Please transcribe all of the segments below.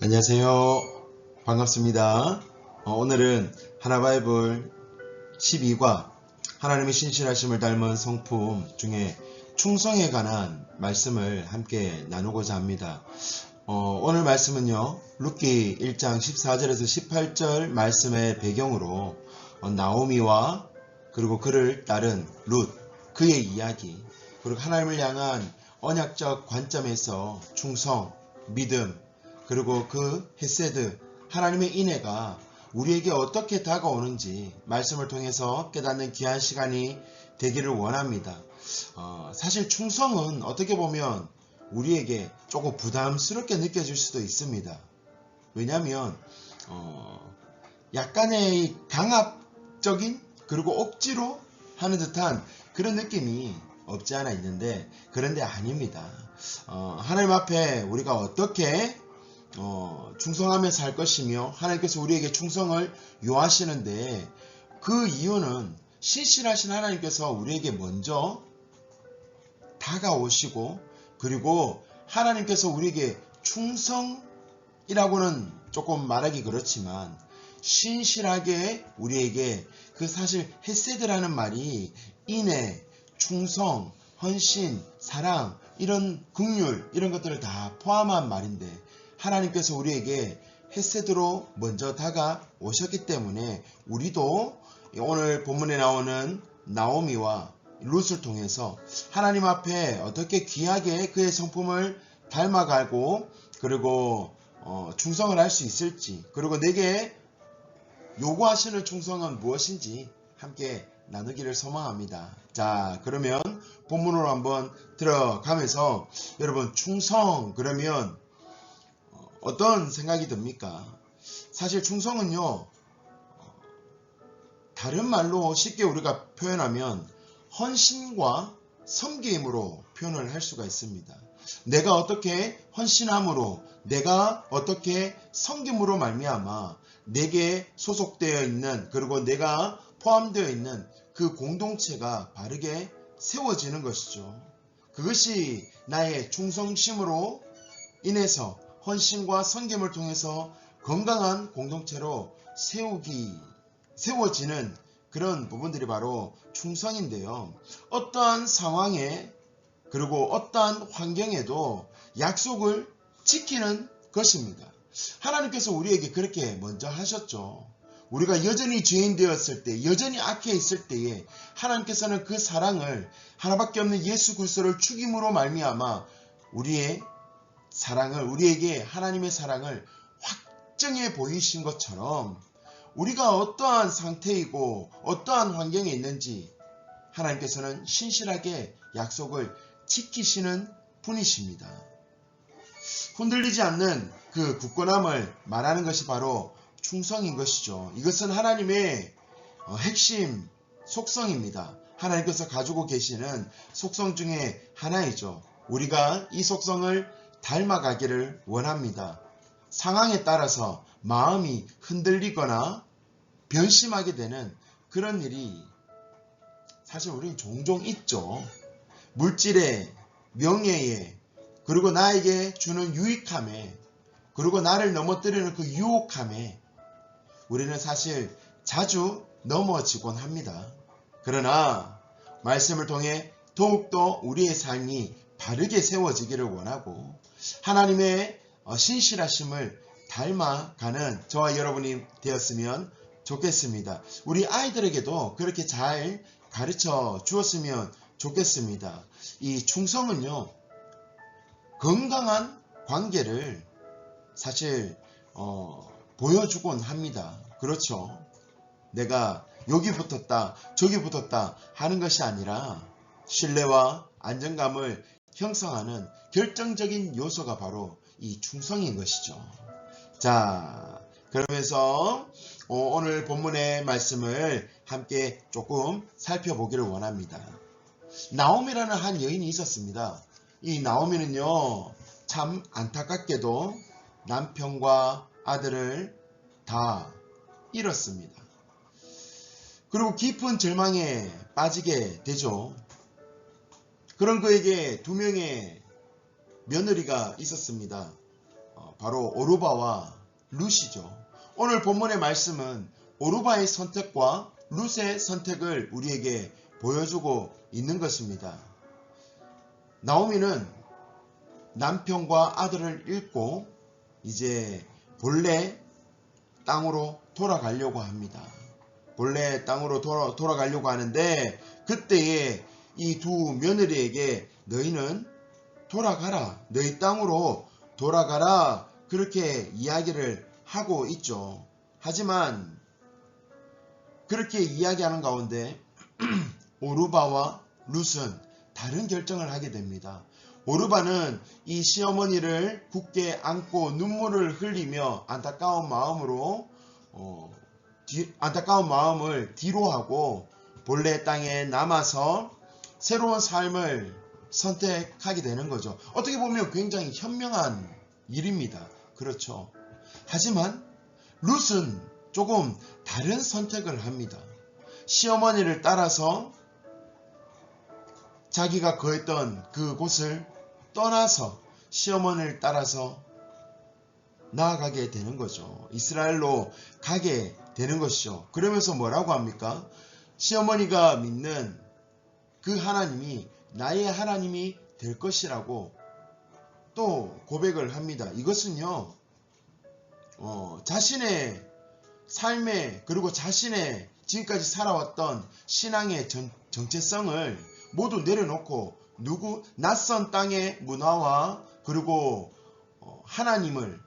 안녕하세요. 반갑습니다. 오늘은 하나바이블 12과 하나님의 신실하심을 닮은 성품 중에 충성에 관한 말씀을 함께 나누고자 합니다. 오늘 말씀은요, 룻기 1장 14절에서 18절 말씀의 배경으로 나오미와 그리고 그를 따른 룻, 그의 이야기, 그리고 하나님을 향한 언약적 관점에서 충성, 믿음, 그리고 그 헤세드, 하나님의 인애가 우리에게 어떻게 다가오는지 말씀을 통해서 깨닫는 귀한 시간이 되기를 원합니다. 사실 충성은 어떻게 보면 우리에게 조금 부담스럽게 느껴질 수도 있습니다. 왜냐하면 약간의 강압적인 그리고 억지로 하는 듯한 그런 느낌이 없지 않아 있는데, 그런데 아닙니다. 하나님 앞에 우리가 어떻게 충성하며 살 것이며 하나님께서 우리에게 충성을 요하시는데, 그 이유는 신실하신 하나님께서 우리에게 먼저 다가오시고, 그리고 하나님께서 우리에게 충성이라고는 조금 말하기 그렇지만 신실하게 우리에게, 그 사실 헤세드라는 말이 인애, 충성, 헌신, 사랑, 이런 긍휼, 이런 것들을 다 포함한 말인데, 하나님께서 우리에게 헤세드로 먼저 다가오셨기 때문에 우리도 오늘 본문에 나오는 나오미와 룻을 통해서 하나님 앞에 어떻게 귀하게 그의 성품을 닮아가고, 그리고 충성을 할 수 있을지, 그리고 내게 요구하시는 충성은 무엇인지 함께 나누기를 소망합니다. 자, 그러면 본문으로 한번 들어가면서, 여러분, 충성 그러면 어떤 생각이 듭니까? 사실 충성은요, 다른 말로 쉽게 우리가 표현하면 헌신과 섬김으로 표현을 할 수가 있습니다. 내가 어떻게 헌신함으로, 내가 어떻게 섬김으로 말미암아 내게 소속되어 있는, 그리고 내가 포함되어 있는 그 공동체가 바르게 세워지는 것이죠. 그것이 나의 충성심으로 인해서 헌신과 섬김을 통해서 건강한 공동체로 세워지는 그런 부분들이 바로 충성인데요. 어떠한 상황에, 그리고 어떠한 환경에도 약속을 지키는 것입니다. 하나님께서 우리에게 그렇게 먼저 하셨죠. 우리가 여전히 죄인 되었을 때, 여전히 악해 있을 때에 하나님께서는 그 사랑을, 하나밖에 없는 예수 그리스도를 죽임으로 말미암아 우리의 사랑을, 우리에게 하나님의 사랑을 확증해 보이신 것처럼, 우리가 어떠한 상태이고 어떠한 환경에 있는지 하나님께서는 신실하게 약속을 지키시는 분이십니다. 흔들리지 않는 그 굳건함을 말하는 것이 바로 충성인 것이죠. 이것은 하나님의 핵심 속성입니다. 하나님께서 가지고 계시는 속성 중에 하나이죠. 우리가 이 속성을 닮아가기를 원합니다. 상황에 따라서 마음이 흔들리거나 변심하게 되는 그런 일이 사실 우리는 종종 있죠. 물질에, 명예에, 그리고 나에게 주는 유익함에, 그리고 나를 넘어뜨리는 그 유혹함에 우리는 사실 자주 넘어지곤 합니다. 그러나 말씀을 통해 더욱더 우리의 삶이 바르게 세워지기를 원하고, 하나님의 신실하심을 닮아가는 저와 여러분이 되었으면 좋겠습니다. 우리 아이들에게도 그렇게 잘 가르쳐 주었으면 좋겠습니다. 이 충성은요, 건강한 관계를 사실 보여주곤 합니다. 그렇죠? 내가 여기 붙었다, 저기 붙었다 하는 것이 아니라 신뢰와 안정감을 형성하는 결정적인 요소가 바로 이 충성인 것이죠. 자, 그러면서 오늘 본문의 말씀을 함께 조금 살펴보기를 원합니다. 나오미라는 한 여인이 있었습니다. 이 나오미는요, 참 안타깝게도 남편과 아들을 다 잃었습니다. 그리고 깊은 절망에 빠지게 되죠. 그런 그에게 두 명의 며느리가 있었습니다. 바로 오르바와 룻이죠. 오늘 본문의 말씀은 오르바의 선택과 룻의 선택을 우리에게 보여주고 있는 것입니다. 나오미는 남편과 아들을 잃고 이제 본래 땅으로 돌아가려고 합니다. 본래 땅으로 돌아가려고 하는데 그때에 이 두 며느리에게 너희는 돌아가라, 너희 땅으로 돌아가라, 그렇게 이야기를 하고 있죠. 하지만 그렇게 이야기하는 가운데 오르바와 룻은 다른 결정을 하게 됩니다. 오르바는 이 시어머니를 굳게 안고 눈물을 흘리며 안타까운 마음을 뒤로하고 본래 땅에 남아서 새로운 삶을 선택하게 되는 거죠. 어떻게 보면 굉장히 현명한 일입니다. 그렇죠. 하지만 룻은 조금 다른 선택을 합니다. 시어머니를 따라서 자기가 거했던 그곳을 떠나서 시어머니를 따라서 나아가게 되는 거죠. 이스라엘로 가게 되는 것이죠. 그러면서 뭐라고 합니까? 시어머니가 믿는 그 하나님이 나의 하나님이 될 것이라고 또 고백을 합니다. 이것은요, 자신의 삶에 그리고 자신의 지금까지 살아왔던 신앙의 정체성을 모두 내려놓고 낯선 땅의 문화와 그리고 하나님을,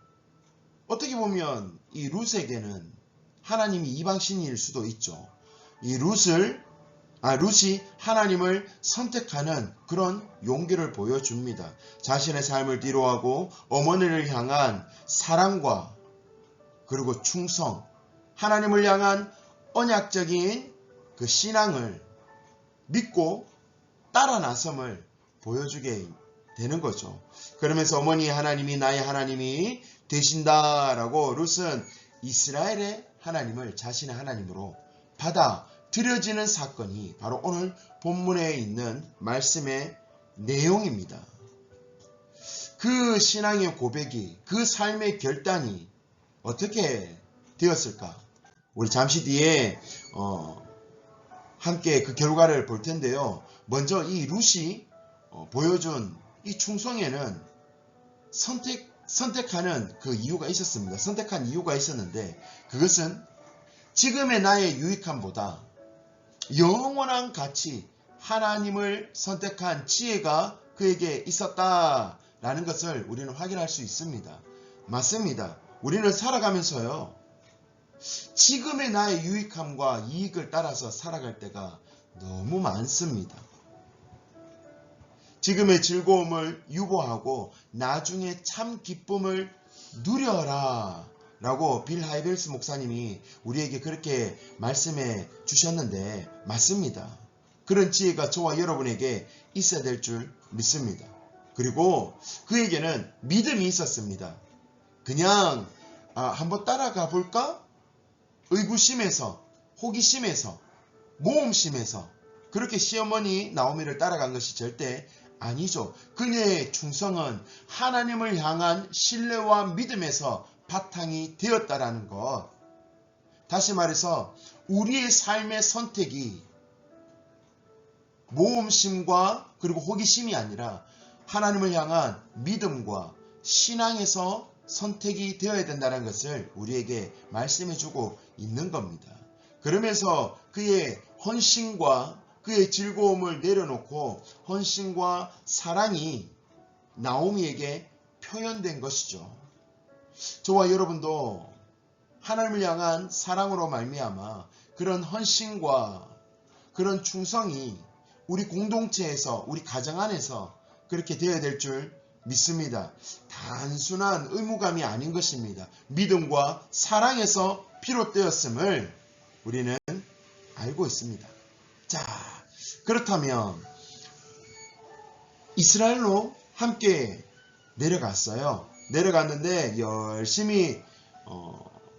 어떻게 보면 이 룻에게는 하나님이 이방신일 수도 있죠. 이 룻이 하나님을 선택하는 그런 용기를 보여줍니다. 자신의 삶을 뒤로하고 어머니를 향한 사랑과 그리고 충성, 하나님을 향한 언약적인 그 신앙을 믿고 따라 나섬을 보여주게 되는 거죠. 그러면서 어머니 하나님이 나의 하나님이 되신다라고 룻은 이스라엘의 하나님을 자신의 하나님으로 받아들여지는 사건이 바로 오늘 본문에 있는 말씀의 내용입니다. 그 신앙의 고백이, 그 삶의 결단이 어떻게 되었을까? 우리 잠시 뒤에 함께 그 결과를 볼 텐데요. 먼저 이 룻이 보여준 이 충성에는 선택하는 그 이유가 있었습니다. 선택한 이유가 있었는데 그것은 지금의 나의 유익함보다 영원한 가치, 하나님을 선택한 지혜가 그에게 있었다라는 것을 우리는 확인할 수 있습니다. 맞습니다. 우리는 살아가면서요, 지금의 나의 유익함과 이익을 따라서 살아갈 때가 너무 많습니다. 지금의 즐거움을 유보하고 나중에 참 기쁨을 누려라 라고 빌 하이벨스 목사님이 우리에게 그렇게 말씀해 주셨는데 맞습니다. 그런 지혜가 저와 여러분에게 있어야 될 줄 믿습니다. 그리고 그에게는 믿음이 있었습니다. 그냥 한번 따라가 볼까? 의구심에서, 호기심에서, 모험심에서 그렇게 시어머니 나오미를 따라간 것이 절대 아니죠. 그녀의 충성은 하나님을 향한 신뢰와 믿음에서 바탕이 되었다라는 것. 다시 말해서 우리의 삶의 선택이 모험심과 그리고 호기심이 아니라 하나님을 향한 믿음과 신앙에서 선택이 되어야 된다는 것을 우리에게 말씀해주고 있는 겁니다. 그러면서 그의 헌신과 그의 즐거움을 내려놓고 헌신과 사랑이 나오미에게 표현된 것이죠. 저와 여러분도 하나님을 향한 사랑으로 말미암아 그런 헌신과 그런 충성이 우리 공동체에서, 우리 가정 안에서 그렇게 되어야 될 줄 믿습니다. 단순한 의무감이 아닌 것입니다. 믿음과 사랑에서 비롯되었음을 우리는 알고 있습니다. 자, 그렇다면 이스라엘로 함께 내려갔어요. 내려갔는데 열심히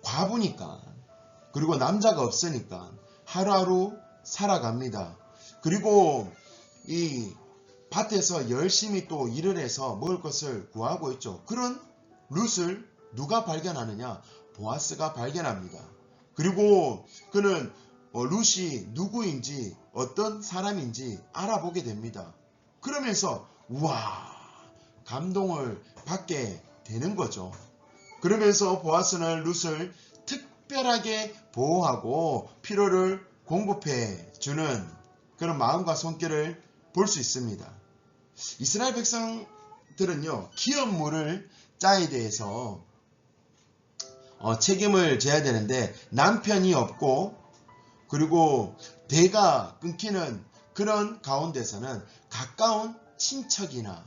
과부니까, 그리고 남자가 없으니까 하루하루 살아갑니다. 그리고 이 밭에서 열심히 또 일을 해서 먹을 것을 구하고 있죠. 그런 룻을 누가 발견하느냐? 보아스가 발견합니다. 그리고 그는 룻이 누구인지 어떤 사람인지 알아보게 됩니다. 그러면서 우와, 감동을 받게 되는 거죠. 그러면서 보아스는 룻을 특별하게 보호하고 필요를 공급해 주는 그런 마음과 손길을 볼 수 있습니다. 이스라엘 백성들은요, 기업물을 짜에 대해서 책임을 져야 되는데 남편이 없고 그리고 대가 끊기는 그런 가운데서는 가까운 친척이나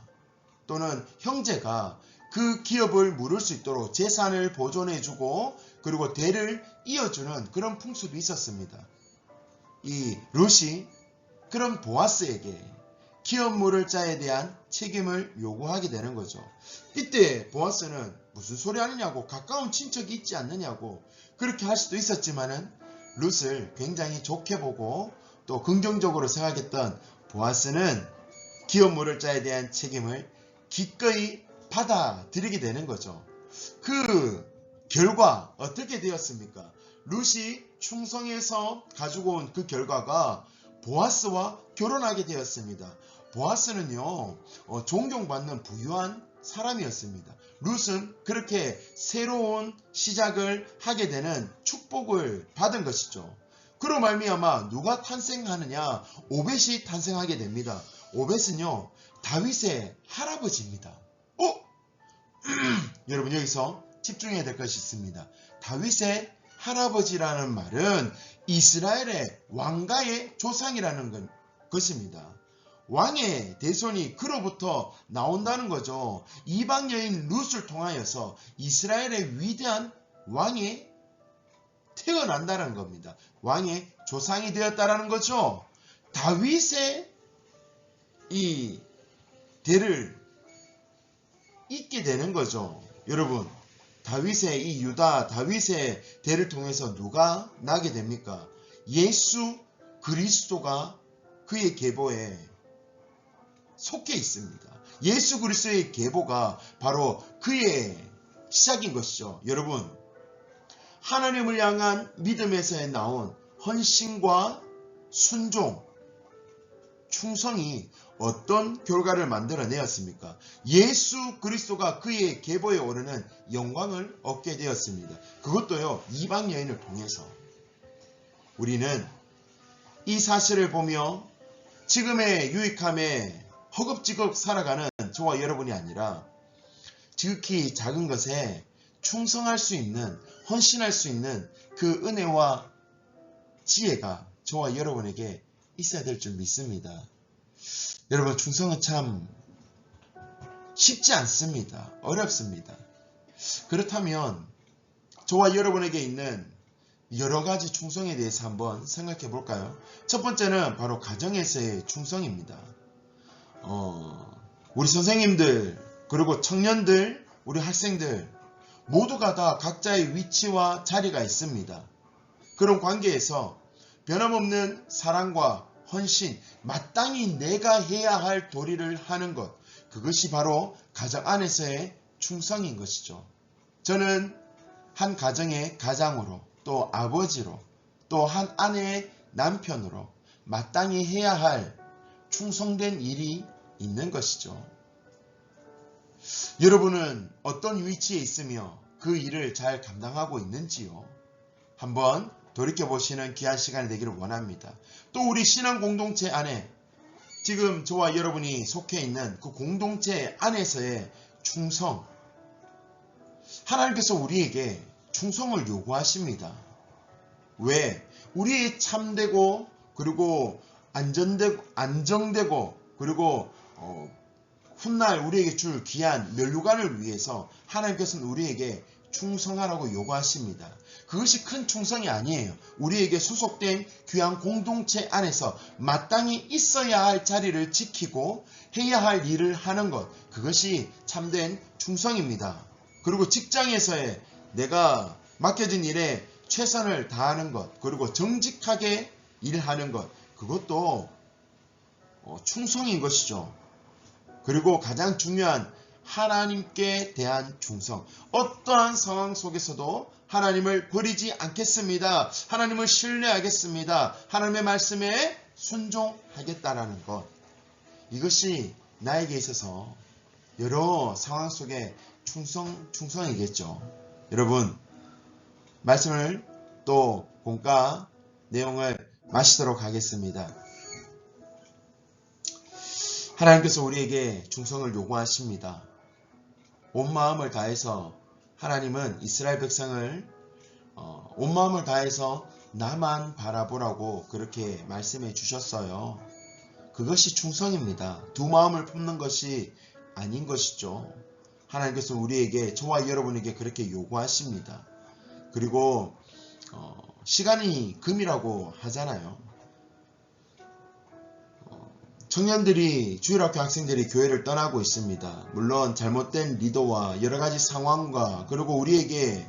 또는 형제가 그 기업을 물을 수 있도록 재산을 보존해주고 그리고 대를 이어주는 그런 풍습이 있었습니다. 이 룻이 그런 보아스에게 기업물을 자에 대한 책임을 요구하게 되는 거죠. 이때 보아스는 무슨 소리 하느냐고, 가까운 친척이 있지 않느냐고 그렇게 할 수도 있었지만은 룻을 굉장히 좋게 보고 또 긍정적으로 생각했던 보아스는 기업물을 자에 대한 책임을 기꺼이 받아들이게 되는 거죠. 그 결과 어떻게 되었습니까? 룻이 충성해서 가지고 온 그 결과가 보아스와 결혼하게 되었습니다. 보아스는요, 존경받는 부유한 사람이었습니다. 룻은 그렇게 새로운 시작을 하게 되는 축복을 받은 것이죠. 그로 말미암아 누가 탄생하느냐? 오벳이 탄생하게 됩니다. 오벳은요, 다윗의 할아버지입니다. 여러분 여기서 집중해야 될 것이 있습니다. 다윗의 할아버지라는 말은 이스라엘의 왕가의 조상이라는 것입니다. 왕의 대손이 그로부터 나온다는 거죠. 이방 여인 룻을 통하여서 이스라엘의 위대한 왕이 태어난다는 겁니다. 왕의 조상이 되었다라는 거죠. 다윗의 이 대를 잇게 되는 거죠. 여러분, 다윗의 이 유다, 다윗의 대를 통해서 누가 나게 됩니까? 예수 그리스도가 그의 계보에 속해 있습니다. 예수 그리스도의 계보가 바로 그의 시작인 것이죠. 여러분, 하나님을 향한 믿음에서 나온 헌신과 순종, 충성이 어떤 결과를 만들어내었습니까? 예수 그리스도가 그의 계보에 오르는 영광을 얻게 되었습니다. 그것도요, 이방 여인을 통해서. 우리는 이 사실을 보며 지금의 유익함에 허겁지겁 살아가는 저와 여러분이 아니라 지극히 작은 것에 충성할 수 있는, 헌신할 수 있는 그 은혜와 지혜가 저와 여러분에게 있어야 될 줄 믿습니다. 여러분, 충성은 참 쉽지 않습니다. 어렵습니다. 그렇다면 저와 여러분에게 있는 여러 가지 충성에 대해서 한번 생각해 볼까요? 첫 번째는 바로 가정에서의 충성입니다. 우리 선생님들, 그리고 청년들, 우리 학생들 모두가 다 각자의 위치와 자리가 있습니다. 그런 관계에서 변함없는 사랑과 헌신, 마땅히 내가 해야 할 도리를 하는 것, 그것이 바로 가정 안에서의 충성인 것이죠. 저는 한 가정의 가장으로, 또 아버지로, 또 한 아내의 남편으로 마땅히 해야 할 충성된 일이 있는 것이죠. 여러분은 어떤 위치에 있으며 그 일을 잘 감당하고 있는지요? 한번 돌이켜보시는 귀한 시간이 되기를 원합니다. 또 우리 신앙 공동체 안에 지금 저와 여러분이 속해 있는 그 공동체 안에서의 충성, 하나님께서 우리에게 충성을 요구하십니다. 왜? 우리의 참되고 그리고 안정되고 그리고 훗날 우리에게 줄 귀한 면류관을 위해서 하나님께서는 우리에게 충성하라고 요구하십니다. 그것이 큰 충성이 아니에요. 우리에게 소속된 귀한 공동체 안에서 마땅히 있어야 할 자리를 지키고 해야 할 일을 하는 것, 그것이 참된 충성입니다. 그리고 직장에서의 내가 맡겨진 일에 최선을 다하는 것, 그리고 정직하게 일하는 것, 그것도 충성인 것이죠. 그리고 가장 중요한 하나님께 대한 충성. 어떠한 상황 속에서도 하나님을 버리지 않겠습니다. 하나님을 신뢰하겠습니다. 하나님의 말씀에 순종하겠다라는 것. 이것이 나에게 있어서 여러 상황 속에 충성이겠죠. 여러분, 말씀을 또 본과 내용을 마치도록 하겠습니다. 하나님께서 우리에게 충성을 요구하십니다. 온 마음을 다해서 하나님은 이스라엘 백성을 온 마음을 다해서 나만 바라보라고 그렇게 말씀해 주셨어요. 그것이 충성입니다. 두 마음을 품는 것이 아닌 것이죠. 하나님께서 우리에게, 저와 여러분에게 그렇게 요구하십니다. 그리고 시간이 금이라고 하잖아요. 청년들이, 주일학교 학생들이 교회를 떠나고 있습니다. 물론 잘못된 리더와 여러가지 상황과 그리고 우리에게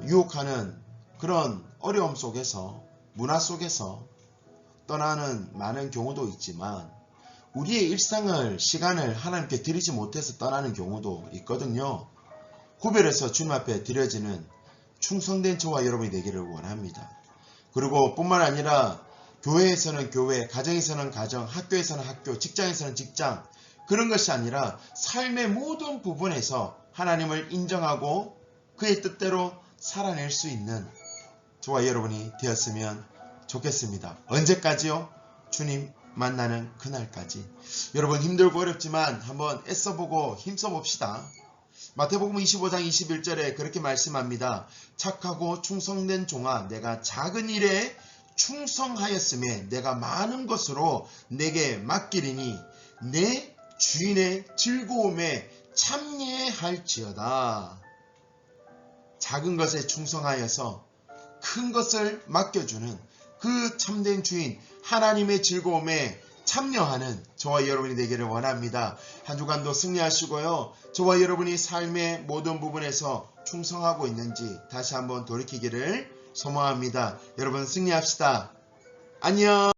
유혹하는 그런 어려움 속에서, 문화 속에서 떠나는 많은 경우도 있지만 우리의 일상을, 시간을 하나님께 드리지 못해서 떠나는 경우도 있거든요. 구별해서 주님 앞에 드려지는 충성된 저와 여러분이 되기를 원합니다. 그리고 뿐만 아니라 교회에서는 교회, 가정에서는 가정, 학교에서는 학교, 직장에서는 직장, 그런 것이 아니라 삶의 모든 부분에서 하나님을 인정하고 그의 뜻대로 살아낼 수 있는 저와 여러분이 되었으면 좋겠습니다. 언제까지요? 주님 만나는 그날까지. 여러분, 힘들고 어렵지만 한번 애써보고 힘써봅시다. 마태복음 25장 21절에 그렇게 말씀합니다. 착하고 충성된 종아, 내가 작은 일에 충성하였음에 내가 많은 것으로 내게 맡기리니 내 주인의 즐거움에 참여할지어다. 작은 것에 충성하여서 큰 것을 맡겨주는 그 참된 주인 하나님의 즐거움에 참여하는 저와 여러분이 되기를 원합니다. 한 주간도 승리하시고요. 저와 여러분이 삶의 모든 부분에서 충성하고 있는지 다시 한번 돌이키기를 소망합니다. 여러분, 승리합시다. 안녕.